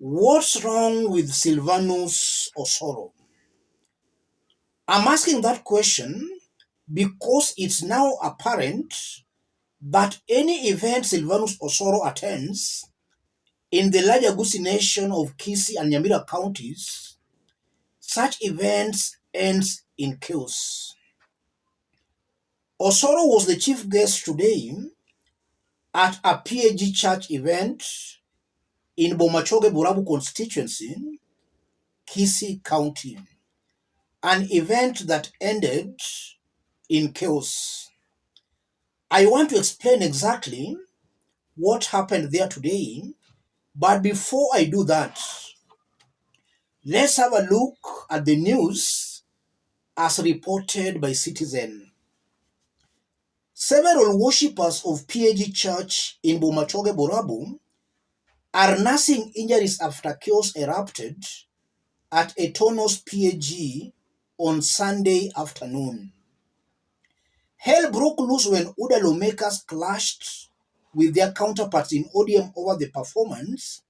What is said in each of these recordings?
What's wrong with Silvanus Osoro? I'm asking that question because it's now apparent that any event Silvanus Osoro attends in the larger Gusii Nation of Kisii and Nyamira counties, such events ends in chaos. Osoro was the chief guest today at a PAG church event in Bomachoge Burabu constituency, Kisii County, an event that ended in chaos. I want to explain exactly what happened there today, but before I do that, let's have a look at the news as reported by Citizen. Several worshippers of PAG Church in Bomachoge Burabu are nursing injuries after chaos erupted at Etono's PAG on Sunday afternoon. Hell broke loose when Uda lawmakers clashed with their counterparts in ODM over the performance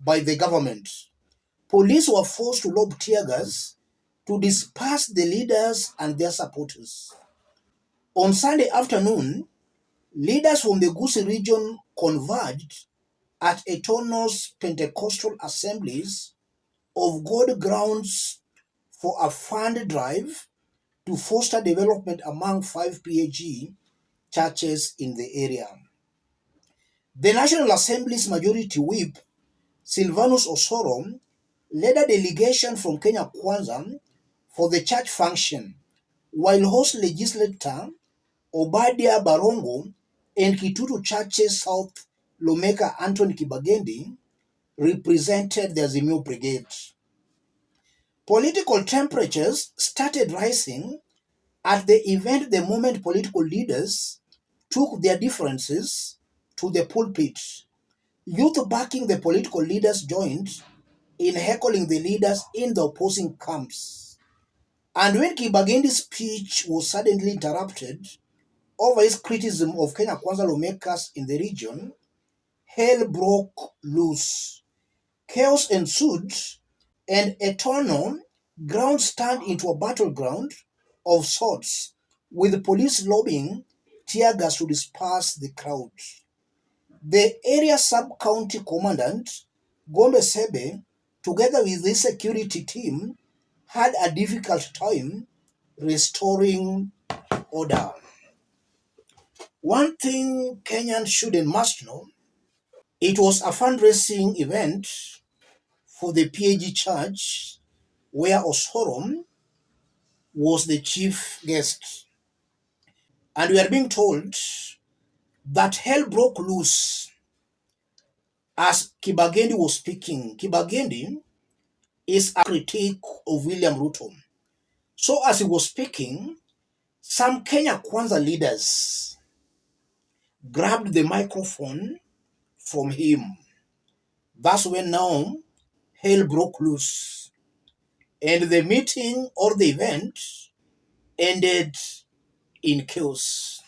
by the government. Police were forced to lob tear gas to disperse the leaders and their supporters. On Sunday afternoon, leaders from the Gusii region converged at Etono's Pentecostal Assemblies of God grounds for a fund drive to foster development among 5 PAG churches in the area. The National Assembly's Majority Whip, Silvanus Osoro, led a delegation from Kenya Kwanza for the church function, while host legislator Obadia Barongo and Kitutu Churches South lawmaker Anthony Kibagendi represented the Azimio Brigade. Political temperatures started rising at the event the moment political leaders took their differences to the pulpit. Youth backing the political leaders joined in heckling the leaders in the opposing camps. And when Kibagendi's speech was suddenly interrupted over his criticism of Kenya Kwanza lawmakers in the region, hell broke loose. Chaos ensued, and Etono grounds turned into a battleground of sorts, with police lobbying tear gas to disperse the crowd. The area sub-county commandant, Gombe Sebe, together with his security team, had a difficult time restoring order. One thing Kenyans should and must know, it was a fundraising event for the PAG church where Osoro was the chief guest. And we are being told that hell broke loose as Kibagendi was speaking. Kibagendi is a critique of William Ruto. So as he was speaking, some Kenya Kwanza leaders grabbed the microphone from him. That's when now hell broke loose. And the meeting or the event ended in chaos.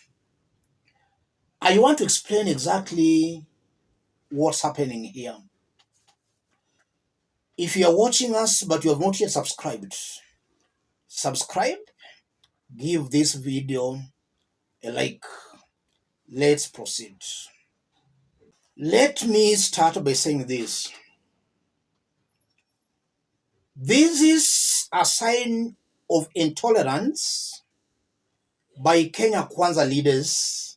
I want to explain exactly what's happening here. If you are watching us but you have not yet subscribed, subscribe, give this video a like. Let's proceed. Let me start by saying this. This is a sign of intolerance by Kenya Kwanza leaders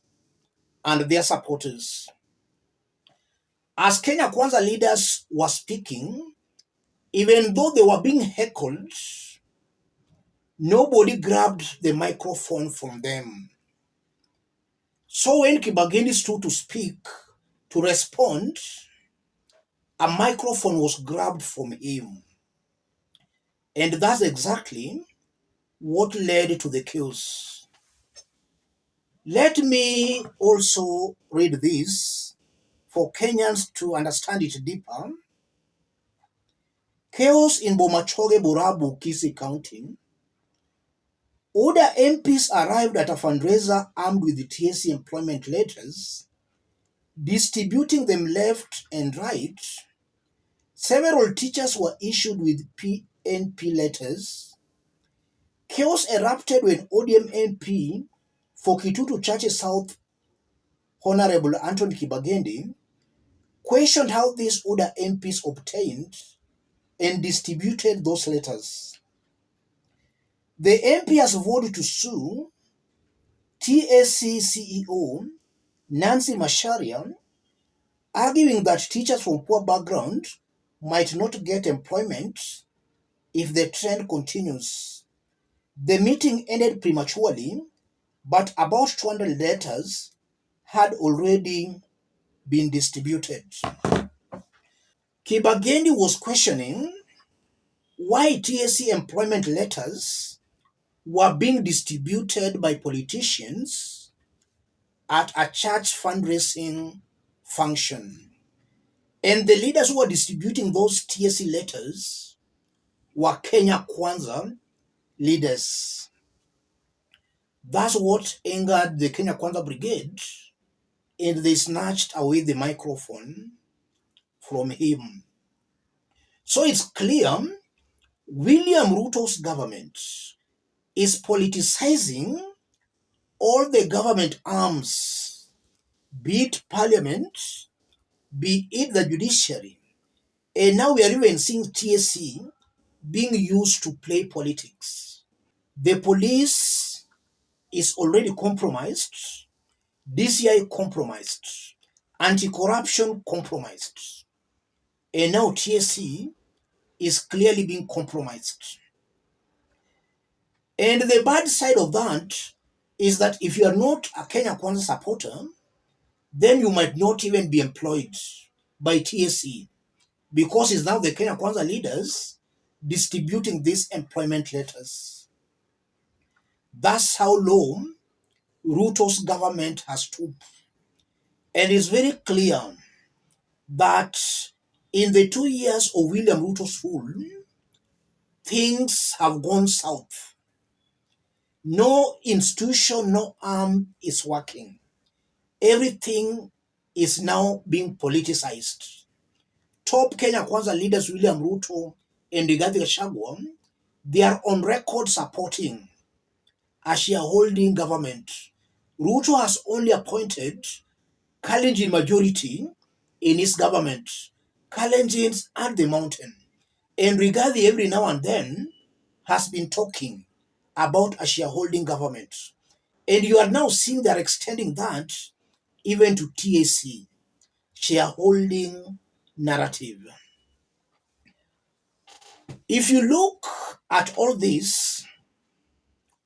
and their supporters. As Kenya Kwanza leaders were speaking, even though they were being heckled, nobody grabbed the microphone from them. So when Kibagendi stood to speak, to respond, a microphone was grabbed from him. And that's exactly what led to the chaos. Let me also read this for Kenyans to understand it deeper. Chaos in Bomachoge Burabu, Kisii County. Other MPs arrived at a fundraiser armed with the TSC employment letters, distributing them left and right. Several teachers were issued with PNP letters. Chaos erupted when ODM MP for Kitutu Churches South, Honorable Anthony Kibagendi, questioned how these other MPs obtained and distributed those letters. The MP has voted to sue TSC CEO Nancy Macharia, arguing that teachers from poor background might not get employment if the trend continues. The meeting ended prematurely, but about 200 letters had already been distributed. Kibagendi was questioning why TSC employment letters were being distributed by politicians at a church fundraising function. And the leaders who were distributing those TSC letters were Kenya Kwanza leaders. That's what angered the Kenya Kwanza Brigade, and they snatched away the microphone from him. So it's clear William Ruto's government is politicizing all the government arms, be it parliament, be it the judiciary. And now we are even seeing TSC being used to play politics. The police is already compromised, DCI compromised, anti-corruption compromised, and now TSC is clearly being compromised. And the bad side of that is that if you are not a Kenya Kwanza supporter, then you might not even be employed by TSC, because it's now the Kenya Kwanza leaders distributing these employment letters. That's how low Ruto's government has stooped. And it's very clear that in the 2 years of William Ruto's rule, things have gone south. No institution, no arm is working. Everything is now being politicized. Top Kenya Kwanza leaders William Ruto and Rigathi Gachagua, they are on record supporting a shareholding government. Ruto has only appointed Kalenjin majority in his government. Kalenjins at the mountain. And Rigathi every now and then has been talking about a shareholding government. And you are now seeing they're extending that even to TAC, shareholding narrative. If you look at all this,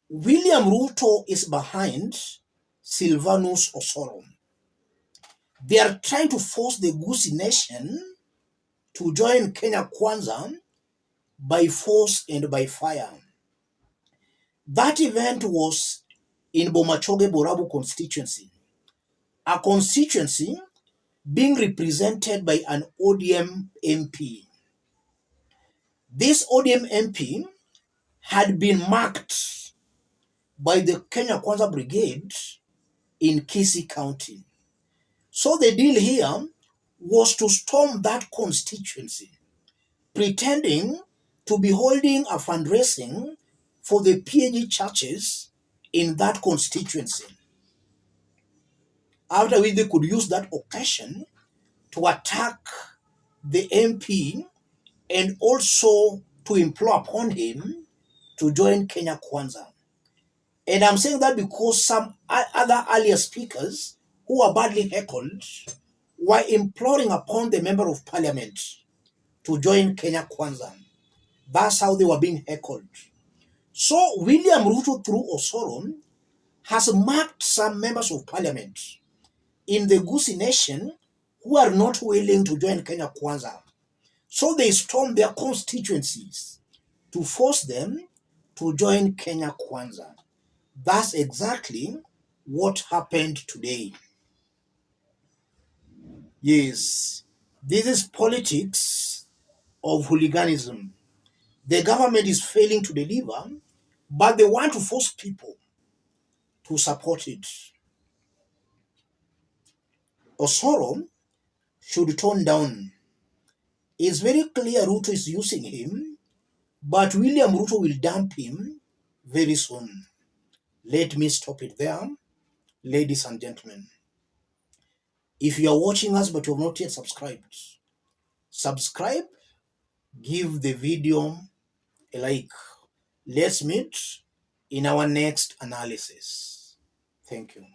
William Ruto is behind Silvanus Osoro. They are trying to force the Gusii Nation to join Kenya Kwanza by force and by fire. That event was in Bomachoge Borabu constituency, a constituency being represented by an ODM MP. This ODM MP had been marked by the Kenya Kwanza Brigade in Kisii County. So the deal here was to storm that constituency, pretending to be holding a fundraising for the PAG churches in that constituency. After which they could use that occasion to attack the MP and also to implore upon him to join Kenya Kwanza. And I'm saying that because some other earlier speakers who were badly heckled were imploring upon the member of parliament to join Kenya Kwanza. That's how they were being heckled. So William Ruto through Osoro has marked some members of parliament in the Gusii Nation who are not willing to join Kenya Kwanza. So they stormed their constituencies to force them to join Kenya Kwanza. That's exactly what happened today. Yes, this is politics of hooliganism. The government is failing to deliver, but they want to force people to support it. Osoro should tone down It's very clear Ruto is using him, but William Ruto will dump him very soon. Let me stop it there, ladies and gentlemen. If you are watching us but you have not yet subscribed, subscribe, give the video a like. Let's meet in our next analysis. Thank you.